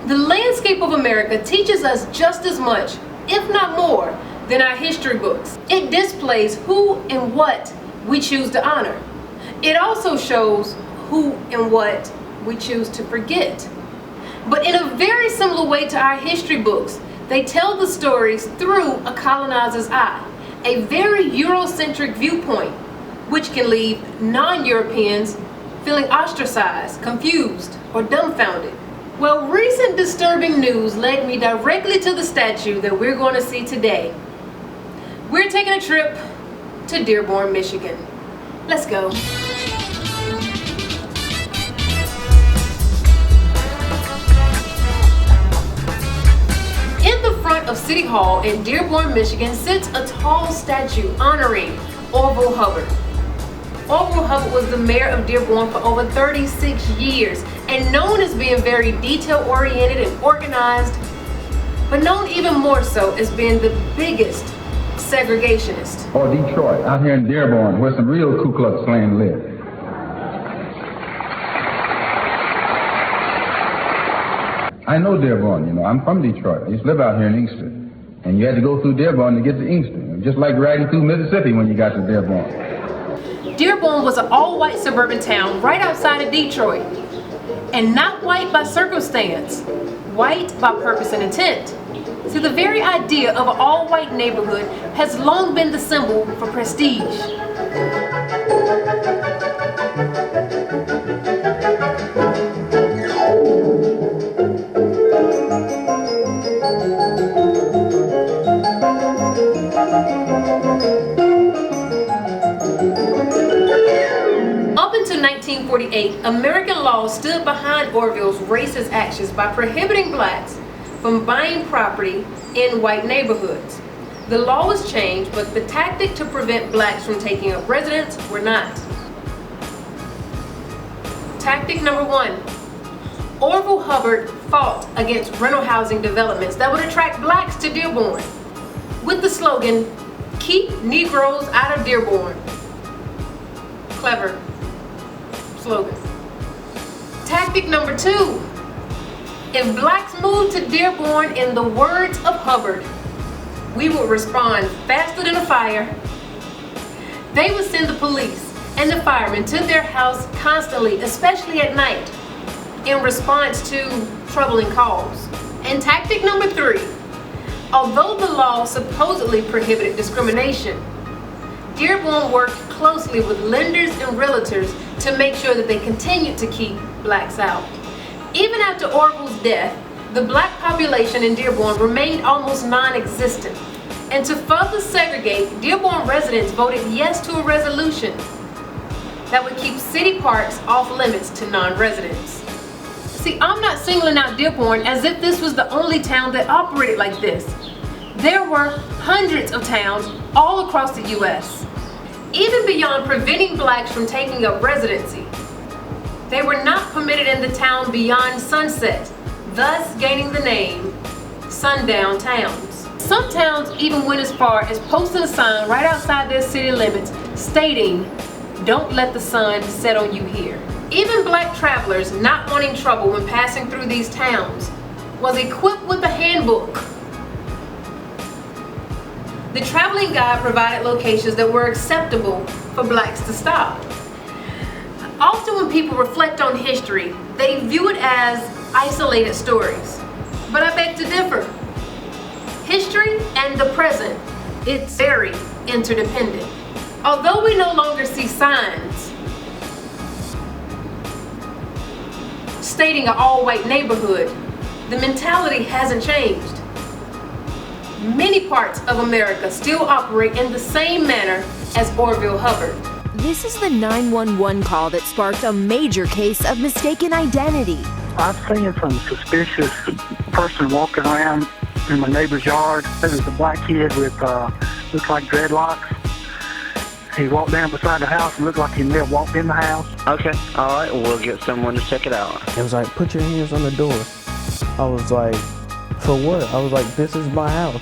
The landscape of America teaches us just as much, if not more, than our history books. It displays who and what we choose to honor. It also shows who and what we choose to forget. But in a very similar way to our history books, they tell the stories through a colonizer's eye, a very Eurocentric viewpoint, which can leave non-Europeans feeling ostracized, confused, or dumbfounded. Well, recent disturbing news led me directly to the statue that we're going to see today. We're taking a trip to Dearborn, Michigan. Let's go. In the front of City Hall in Dearborn, Michigan sits a tall statue honoring Orville Hubbard. Orville Hubbard was the mayor of Dearborn for over 36 years and known as being very detail-oriented and organized, but known even more so as being the biggest segregationist. Or Detroit, out here in Dearborn, where some real Ku Klux Klan live. I know Dearborn, you know, I'm from Detroit. I used to live out here in Inkster. And you had to go through Dearborn to get to Inkster. Just like riding through Mississippi when you got to Dearborn. Dearborn was an all-white suburban town right outside of Detroit. And not white by circumstance, white by purpose and intent. See, the very idea of an all-white neighborhood has long been the symbol for prestige. Up until 1948, American law stood behind Orville's racist actions by prohibiting blacks from buying property in white neighborhoods. The law was changed, but the tactic to prevent blacks from taking up residence were not. Tactic number 1. Orville Hubbard fought against rental housing developments that would attract blacks to Dearborn with the slogan, "Keep Negroes out of Dearborn." Clever slogan. Tactic number 2. If blacks moved to Dearborn, in the words of Hubbard, we would respond faster than a fire. They would send the police and the firemen to their house constantly, especially at night, in response to troubling calls. And tactic number 3, although the law supposedly prohibited discrimination, Dearborn worked closely with lenders and realtors to make sure that they continued to keep blacks out. Even after Orville's death, the black population in Dearborn remained almost non-existent. And to further segregate, Dearborn residents voted yes to a resolution that would keep city parks off limits to non-residents. See, I'm not singling out Dearborn as if this was the only town that operated like this. There were hundreds of towns all across the U.S. Even beyond preventing blacks from taking up residency, they were not permitted in the town beyond sunset, thus gaining the name Sundown Towns. Some towns even went as far as posting a sign right outside their city limits stating, "Don't let the sun set on you here." Even black travelers not wanting trouble when passing through these towns was equipped with a handbook. The traveling guide provided locations that were acceptable for blacks to stop. Often when people reflect on history, they view it as isolated stories. But I beg to differ. History and the present, it's very interdependent. Although we no longer see signs stating an all-white neighborhood, the mentality hasn't changed. Many parts of America still operate in the same manner as Orville Hubbard. This is the 911 call that sparked a major case of mistaken identity. I've seen some suspicious person walking around in my neighbor's yard. There was a black kid with, looked like dreadlocks. He walked down beside the house and looked like he may have walked in the house. Okay, all right, we'll get someone to check it out. It was like, put your hands on the door. I was like, for what? I was like, this is my house.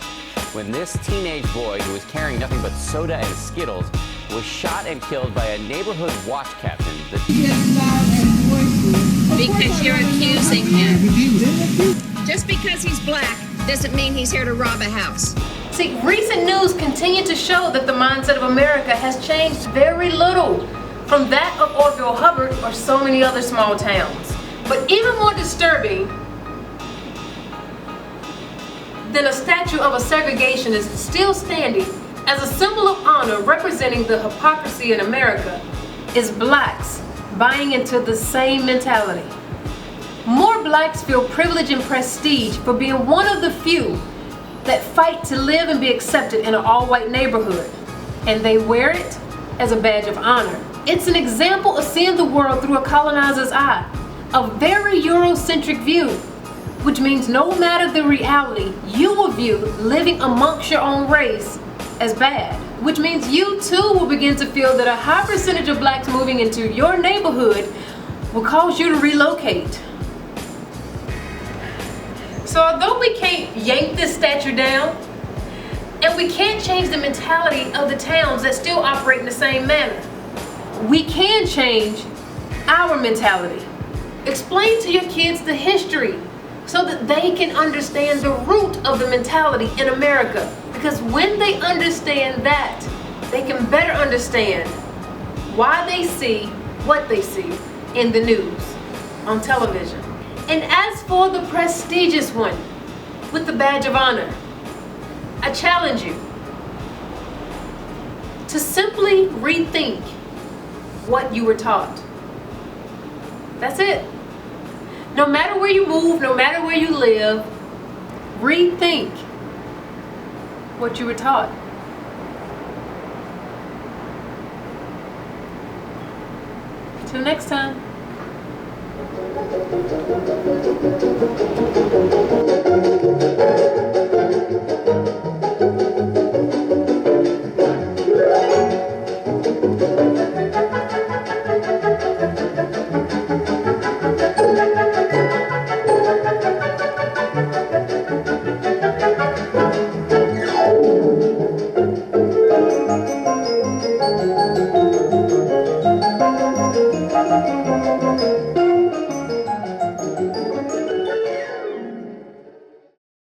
When this teenage boy who was carrying nothing but soda and Skittles was shot and killed by a neighborhood watch captain. Because you're accusing him. Just because he's black doesn't mean he's here to rob a house. See, recent news continue to show that the mindset of America has changed very little from that of Orville Hubbard or so many other small towns. But even more disturbing than a statue of a segregationist still standing as a symbol of honor representing the hypocrisy in America is blacks buying into the same mentality. More blacks feel privilege and prestige for being one of the few that fight to live and be accepted in an all-white neighborhood, and they wear it as a badge of honor. It's an example of seeing the world through a colonizer's eye, a very Eurocentric view, which means no matter the reality, you will view living amongst your own race as bad, which means you too will begin to feel that a high percentage of blacks moving into your neighborhood will cause you to relocate. So although we can't yank this statue down, and we can't change the mentality of the towns that still operate in the same manner, we can change our mentality. Explain to your kids the history so that they can understand the root of the mentality in America. Because when they understand that, they can better understand why they see what they see in the news, on television. And as for the prestigious one with the badge of honor, I challenge you to simply rethink what you were taught. That's it. No matter where you move, no matter where you live, rethink what you were taught. Till next time.